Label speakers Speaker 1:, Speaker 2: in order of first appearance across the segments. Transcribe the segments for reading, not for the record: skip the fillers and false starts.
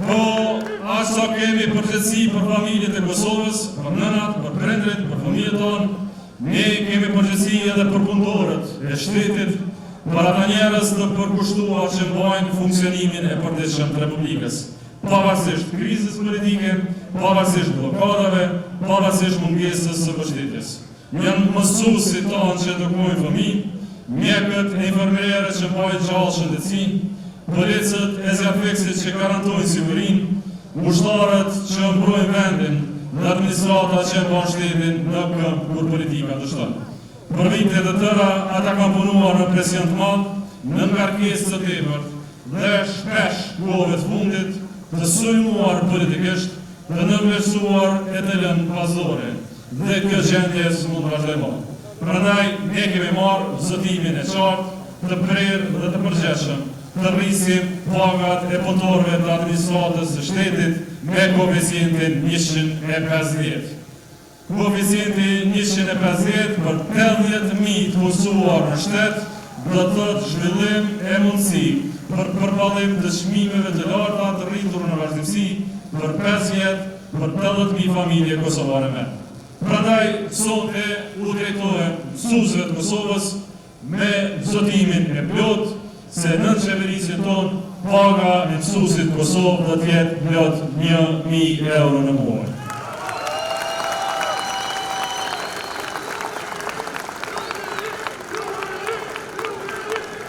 Speaker 1: Po, aq sa kemi përgjegjësi për familjet e Kosovës, për nënat, për prindrit, për familjet tonë, ne kemi përgjegjësi edhe për punëtorët e shtetit, për ata njerëz të përkushtuar që mbajnë funksionimin e përditshëm të Republikës, pavarësisht krizës politike, pavarësisht blokadave, pavarësisht mungesës së mbështetjes. Janë mësuesit tonë që edukojnë fëmijë, mjekët e infermierët që mbajnë gjallë shëndetësi, policët e zjarfiksit që garantojnë sigurinë, ushtarët që mbrojnë vendin dhe administrata që mban shtetin në këmbë kur politika dështon. Për vite të tëra, ata kanë punuar në presion të madh, në ngarkesë të tepërt dhe shpesh kohëve të fundit të sulmuar politikisht, të nënvlerësuar e të lënë pasdore, dhe kjo gjendje s'mund të vazhdojë më. Prandaj ne kemi marrë zotimin e qartë, të prerë dhe të përgjithshëm, të rrisim pagat e punëtorëve të administratës së shtetit me koeficientin 150. Koeficienti 150 për 80.000 të mësuar në shtet do të thotë zhvillim e mundësi për përballim të çmimeve të larta të rritur në vazhdimsi për 5 vjet për 80.000 familje kosovare me. Prandaj sot u drejtohem mësuesve të Kosovës me zotimin e plot se nën qeverisjen tonë paga e mësuesit të Kosovë do të jetë plot 1.000 euro në muaj.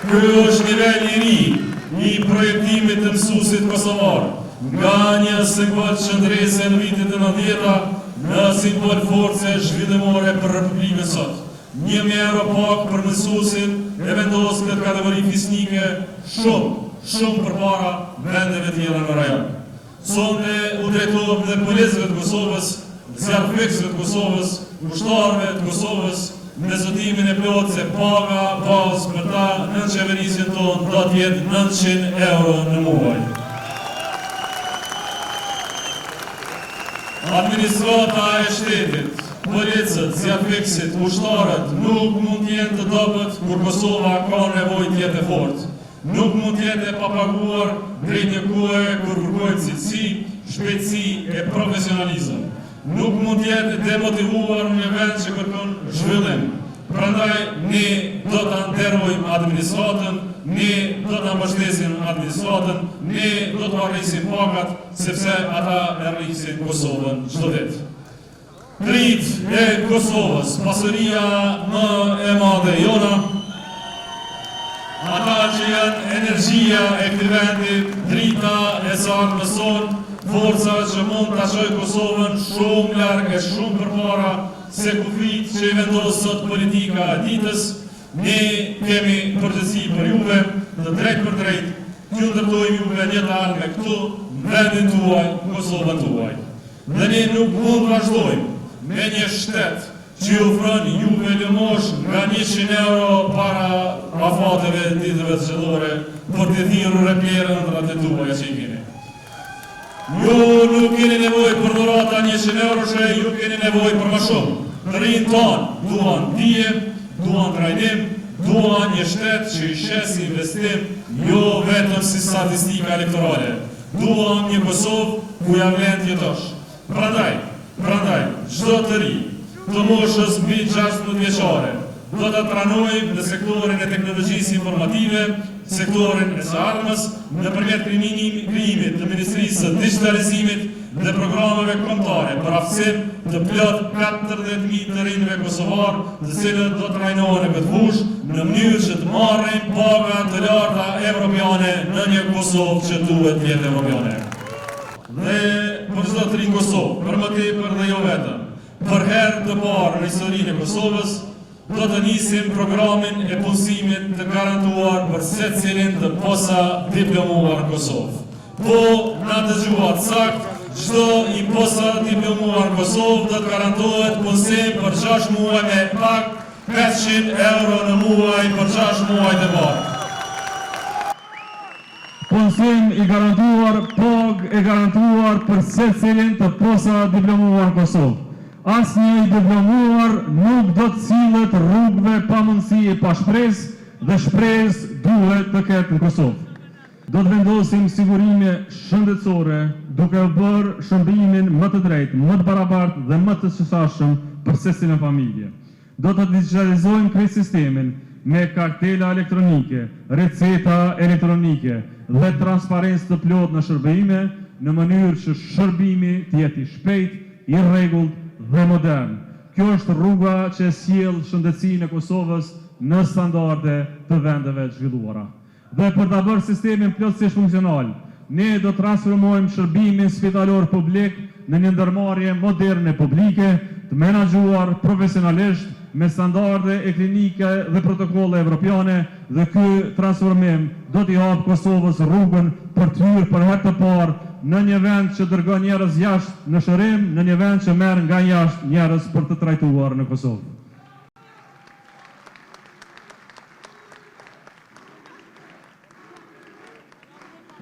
Speaker 1: Ky është nivel i ri i projektimit të mësuesit kosovar, nga një simbol qëndrese në vitet e 90-ta në simbol force zhvillimore për Republikën sot. 1.000 euro pak për mësuesin e vendos këtë kategori fisnike shumë përpara vendeve tjera në rajon. Sonte u drejtohem dhe policëve të Kosovës, zjarfikësve të Kosovës, ushtarëve të Kosovës, me zotimin e plot se paga bazë për ta në qeverisjen tonë do të jetë 900 euro në muaj. Administrata e shtetit, policët, zjarfikësit, ushtarët nuk mund të jenë të dobët kur Kosova ka nevojë të jetë e fortë. Nuk mund të jetë e papaguar drejt një kohe kur kërkojnë cilësi, shpejtësi e profesionalizëm. Nuk mund të jetë demotivuar në një vend që kërkon zhvillim. Prandaj ne do ta nderojmë administratën, ne do ta mbështesim administratën, ne do të arrisim pagat sepse ata e rrisin Kosovën çdo ditë. Dritë e Kosovës, pasuria më e madhe jona, ata që janë energjia e këtij vendi, drita e saktë sonë, forca që mund të shojë Kosovën shumë larg e shumë përpara se kufit që i vendos sot politika e ditës. Ne kemi përgjegjësi për juve, dhe drejt për drejt, t'ju ndërtojmë juve një të ardhme këtu, vendin tuaj, Kosovën tuaj. Dhe ne nuk mund vazhdojmë me një shtet që ju ofron juve lëmosh nga 100 euro para afateve ditëve të qellore për të thirrur repjerën ndrat e tuaja që i keni. Ju nuk keni nevojë për dhurata 100 euro, ju keni nevojë për më shumë. Të rinjtë tonë duan dije, duan trajnim, duan një shtet që i shes investim, jo vetëm si statistika elektorale. Duan një Kosovë ku ja vlen t'jetosh. Prandaj, çdo të ri të moshës mbi 16 vjeçare do të pranojmë në sektorin e teknologjisë informative, sektorin e së ardhmës, nëpërmjet krijimit të Ministrisë së Digitalizimit dhe programeve kombëtare për aftësim të plot 40.000 të rinjve kosovar, të cilët do të trajnohen në këtë fushë në mënyrë që të marrin paga të larta evropiane në një Kosovë që duhet të jetë evropiane. Dhe për çdo të rinj Kosovë, për më tepër dhe jo vetëm, për herë të parë në historinë e Kosovës, do të nisim programin e punësimit të garantuar për secilin të posa diplomuar në Kosovë. Po, na dëgjuat saktë, çdo i posa diplomuar në Kosovë do të garantohet punësim për 6 muaj me pak 500 euro në muaj për 6 muaj të parë.
Speaker 2: Punësim i garantuar, pag e garantuar për secilin të posa diplomuar në Kosovë. Asnjë i diplomuar nuk do të cilët rrugëve pa mundësi e pa shpresë, dhe shpresë duhet të ketë në Kosovë. Do të vendosim sigurime shëndetësore duke bërë shërbimin më të drejtë, më të barabartë dhe më të shëndetshëm për secilën familje. Do të digitalizojmë krejt sistemin me kartela elektronike, receta elektronike dhe transparencë të plotë në shërbime në mënyrë që shërbimi të jetë i shpejt, i rregullt dhe modern. Kjo është rruga që sjell shëndetësinë e Kosovës në standarde të vendeve të zhvilluara. Dhe për ta bërë sistemin plotësisht funksional, ne do të transformojmë shërbimin spitalor publik në një ndërmarrje moderne publike, të menaxhuar profesionalisht me standarde e klinike dhe protokolle evropiane, dhe ky transformim do t'i hapë Kosovës rrugën për të hyrë për herë të parë në një vend që dërgon njerëz jashtë në shërim, në një vend që merr nga jashtë njerëz për të trajtuar në Kosovë.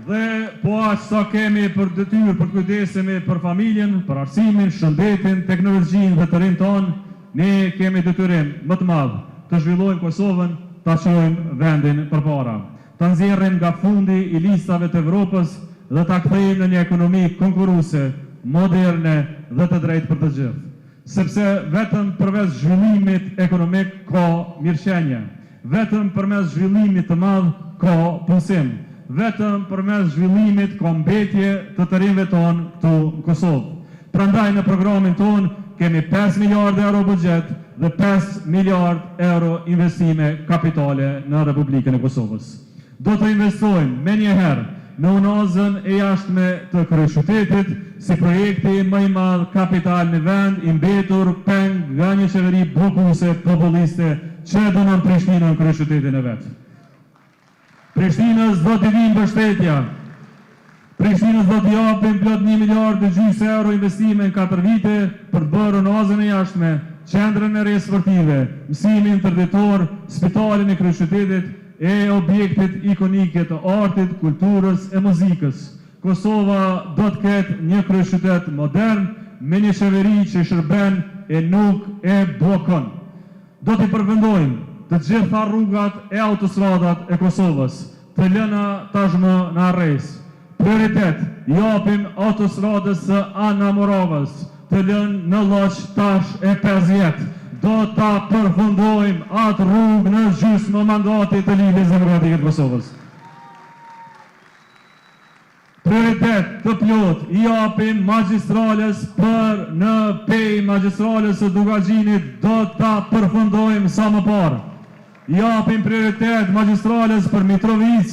Speaker 2: Dhe po aq sa kemi për detyrë për të kujdesemi për familjen, për arsimin, shëndetin, teknologjinë dhe të rinë tonë, ne kemi detyrim më të madh të zhvillojmë Kosovën, ta çojmë vendin përpara. Ta nxjerrim nga fundi i listave të Evropës dhe ta kthejmë në një ekonomi konkurruese, moderne dhe të drejtë për të gjithë. Sepse vetëm përmes zhvillimit ekonomik ka mirëqenie, vetëm përmes zhvillimit të madh ka punësim, vetëm përmes zhvillimit ka mbetje të rinjve tonë këtu në Kosovë. Prandaj në programin tonë kemi 5 miliardë euro budget dhe 5 miliardë euro investime kapitale në Republikën e Kosovës. Do të investojmë me njëherë në unazën e jashtme të kryeqytetit si projekti më i madh kapital në vend, i mbetur peng nga një qeveri blokuese populliste që dënon Prishtinën në kryeqytetin e vet. Prishtinës do t'i vinë mbështetja. Prishtinës do t'i japim plot 1,5 miliardë euro investime në 4 vite për të bërë unazën e jashtme, qendrën e re sportive, mësimin tërditor, spitalin e kryeqytetit e objektet ikonike të artit, kulturës e muzikës. Kosova do të ketë një kryeqytet modern me një qeveri që shërben e nuk e bllokon. Do t'i përfundojmë të gjitha rrugat e autostradat e Kosovës, të lëna tashmë në arrest. Prioritet japim autostradës së Ana Moravës, të lënë në Lloç tash e 50. Do ta përfundojmë atë rrugë në gjysmë mandatit të Lidhjes Demokratike të Kosovës. Prioritet të plot i japim magjistrales për në pej magjistrales së Dugaxhinit, do ta përfundojmë sa më parë. I japim prioritet magjistrales për Mitrovic,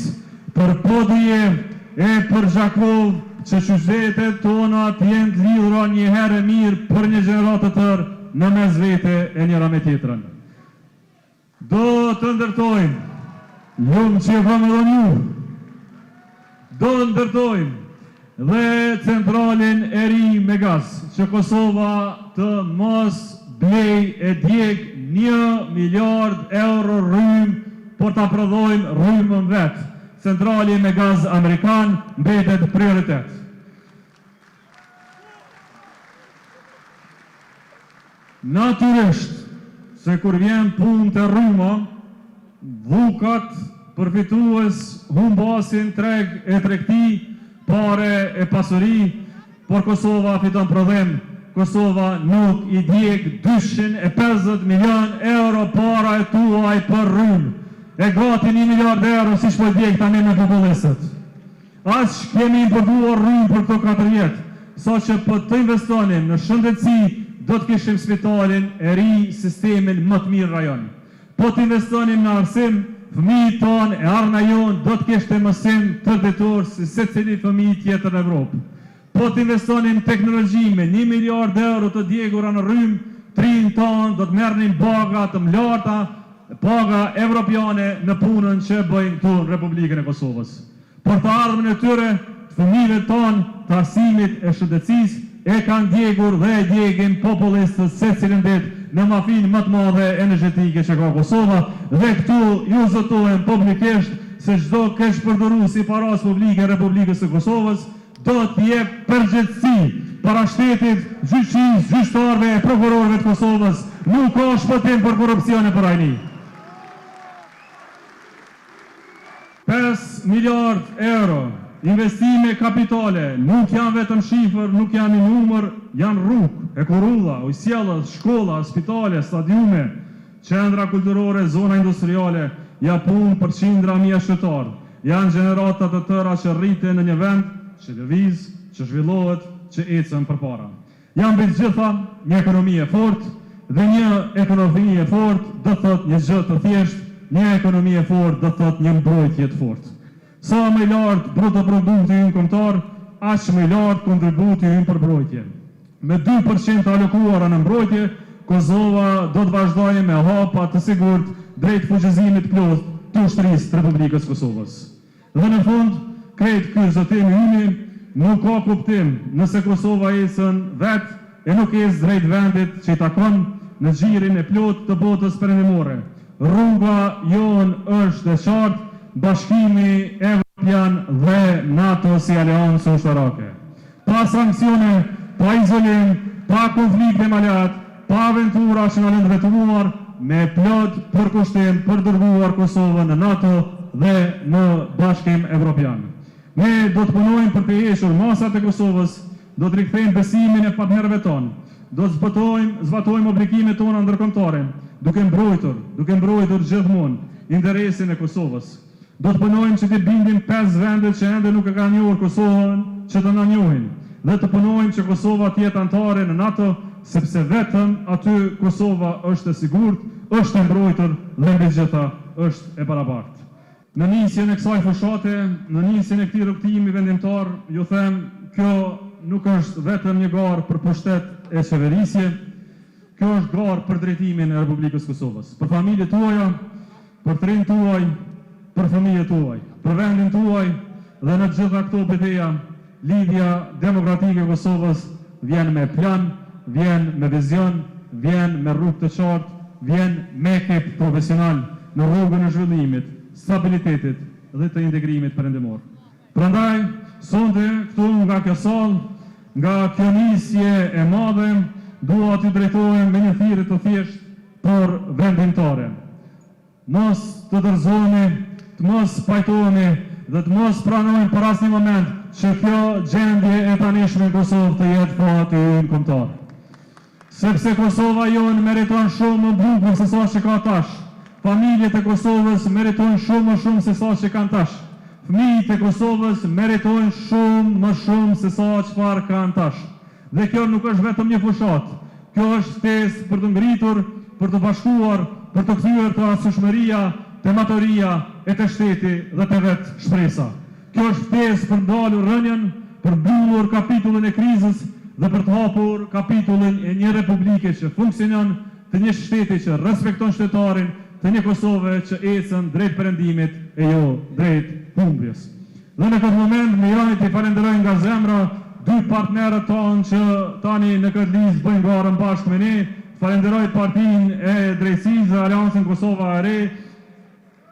Speaker 2: për Podijev e për Zhakov, që qytetet tona të jenë të lidhura një herë mirë për një gjenerat të tërë në mes vete e njëra me tjetrën. Do të ndërtojmë, lumë që e vëmë edhe një, do të ndërtojmë dhe centralin e ri me gaz, që Kosova të mos blej e djeg 1 miliard euro rrymë, por të prodhojmë rrymën vetë. Centrali me gaz amerikan mbetet prioritet. Natyrisht, se kur vjen punë të rryma, vukat përfitues humbasin treg e tregti, pare e pasuri, por Kosova fiton prodhim. Kosova nuk i djeg 250 milion euro para e tuaj për rrymë. E gati 1 miliard euro si shpo i djeg tani me popullistët. As kemi importuar rrymë për këto 4 vjetë, sa që për të investonim në shëndetësi, do të kishim spitalin e ri, sistemin më të mirë rajon. Po të investonim në arsim, fëmijët tonë e arna jonë do të kishte mësim tërditor si secili fëmijë tjetër në Evropë. Po të investonim teknologji me 1 miliard euro të djegura në rrymë, trinë tonë do të merrnin baga të mlarta, paga evropiane në punën që bëjnë këtu në Republikën e Kosovës. Por të ardhmën e tyre, fëmijëve tonë të arsimit e shëndetësisë e kanë djegur dhe e djegin populistët secilin ditë në mafinë më të madhe energjetike që ka Kosova, dhe këtu ju zotohen publikisht se çdo kesh përdorues i paras publike e Republikës së Kosovës do të jep përgjegjësi para shtetit, gjyqis, gjyqtarëve e prokurorëve të Kosovës. Nuk ka shpëtim për korrupsion e për ajni. 5 miliard euro investime kapitale nuk janë vetëm shifër, nuk janë një numër, janë rrugë, e kurudha, ujësjellës, shkolla, spitale, stadiume, qendra kulturore, zona industriale, ja punë për qindra mijë qytetarë. Janë gjeneratat të tëra që rriten në një vend, që lëviz, që zhvillohet, që ecën përpara. Janë mbi të gjitha një ekonomi e fortë, dhe një ekonomi e fortë do thot një gjë të thjeshtë, një ekonomi e fortë do thot një mbrojtje të fortë. Sa më lartë bruto produkti ynë kombëtar, aq më lartë kontributi ynë për mbrojtje. Me 2% alokuara në mbrojtje, Kosova do të vazhdojë me hapa të sigurt drejt fuqizimit plot të ushtrisë të Republikës Kosovës. Dhe në fund, krejt ky zotimi ynë nuk ka kuptim nëse Kosova ecën vetë e nuk ecë drejt vendit që i takon në gjirin e plot të botës perëndimore. Rruga jonë është e qartë, Bashkimi Evropian dhe NATO si aleancë ushtarake. Pa sanksione, pa izolim, pa konflikte maljat, pa aventura që në lëndë vetuar, me plot përkushtim për dërguar Kosovën në NATO dhe në Bashkim Evropian. Ne do të punojmë për të hequr masat e Kosovës, do të rikthejmë besimin e partnerëve tonë, do të zbatojmë obligimet tona ndërkombëtare, duke mbrojtur gjithmonë interesin e Kosovës. Do të punojmë që të bindim 5 vendet që ende nuk e kanë njohur Kosovën që të na njohin, dhe të punojmë që Kosova të jetë antare në NATO, sepse vetëm aty Kosova është e sigurt, është e mbrojtur dhe mbi gjitha është e barabartë. Në nisjen e kësaj fushate, në nisjen e këtij rrugtimi vendimtar, ju them, kjo nuk është vetëm një garë për pushtet e qeverisje, kjo është garë për drejtimin e Republikës Kosovës, për familjet tuaja, për të rinjt tuaj, për fëmijët tuaj, për vendin tuaj, dhe në gjitha këto betejë, lidhja demokratike e Kosovës vjen me plan, vjen me vizion, vjen me rrugë të qartë, vjen me ekip profesional në rrugën e zhvillimit, stabilitetit dhe të integrimit perëndimor. Prandaj, sonte këtu nga kjo sallë, nga kjo nisje e madhe, dua t'ju drejtohem me një thirrje të thjeshtë por vendimtare. Mos të dorëzoheni, të mos pajtoheni dhe të mos pranojmë për asnjë moment që kjo gjendje e tanishme në Kosovë të jetë fati ynë kombëtar. Sepse Kosova jonë meriton shumë më bukur se sa që ka tash. Familjet e Kosovës meritojnë shumë më shumë se sa që kanë tash. Fëmijët e Kosovës meritojnë shumë më shumë se sa çfarë kanë tash. Dhe kjo nuk është vetëm një fushat. Kjo është ftesë për të ngritur, për të bashkuar, për të kthyer të asushmëria, të matoria e të shteti dhe të vetë shpresa. Kjo është ftesë për ndalur rënien, për mbyllur kapitullin e krizës dhe për të hapur kapitullin e një republike që funksionon, të një shteti që respekton shtetarin, të një Kosove që ecën drejt perëndimit e jo drejt humbjes. Dhe në këtë moment më jani të falenderoj nga zemra dy partnerët tonë që tani në këtë listë bëjnë garën bashkë me ne. Falenderoj Partinë e Drejtësisë dhe Aleancën Kosova e Re.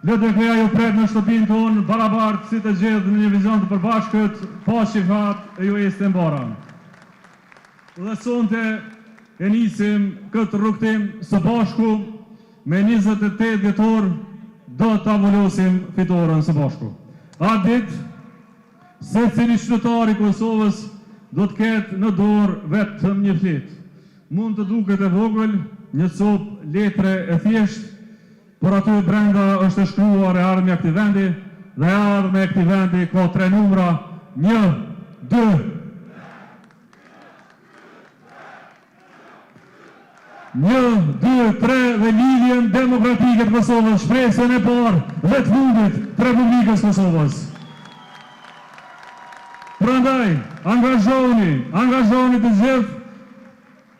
Speaker 2: LDK-ja ju pret në shtëpinë tonë barabartë si të gjithë në një vizion të përbashkët, paqe fat e ju ecën mbara. Dhe sonte e nisim këtë rrugtim së bashku me 28 dhjetor do të avullosim fitoren së bashku. Atë ditë, secili qytetar i Kosovës do të ketë në dorë vetëm një fletë. Mund të duket e vogël, një copë letre e thjeshtë, por aty brenda është e shkruar e ardhmja e këtij vendi, dhe e ardhmja e këtij vendi ka 3 numra, 1, 2. 1, 2, 3 dhe lidhjen demokratike të Kosovës, shpresën e parë dhe të fundit të Republikës Kosovës. Prandaj, angazhoni të gjithë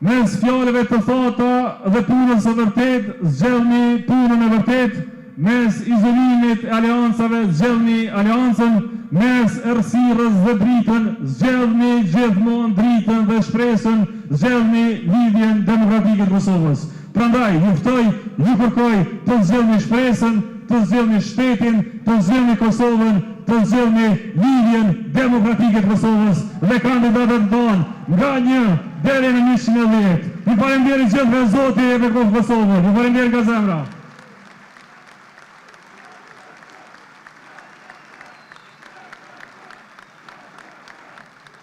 Speaker 2: mes fjalëve të thata dhe punës së vërtet, zgjellni punën e vërtet, mes izolimit e aleancave, zgjellni aleancën, mes errësirës dhe dritën, zgjellni gjithmonë dritën dhe shpresën, zgjellni lidhjen demokratike të Kosovës. Prandaj, ju ftoj, ju kërkoj të zgjellni shpresën, të zgjellni shtetin, të zgjellni Kosovën, të zgjellni lidhjen demokratike të Kosovës dhe kandidatët tonë nga 1 deri në 110. Ju falenderoj gjithë Zoti e Kosovës. Ju falenderoj nga zemra.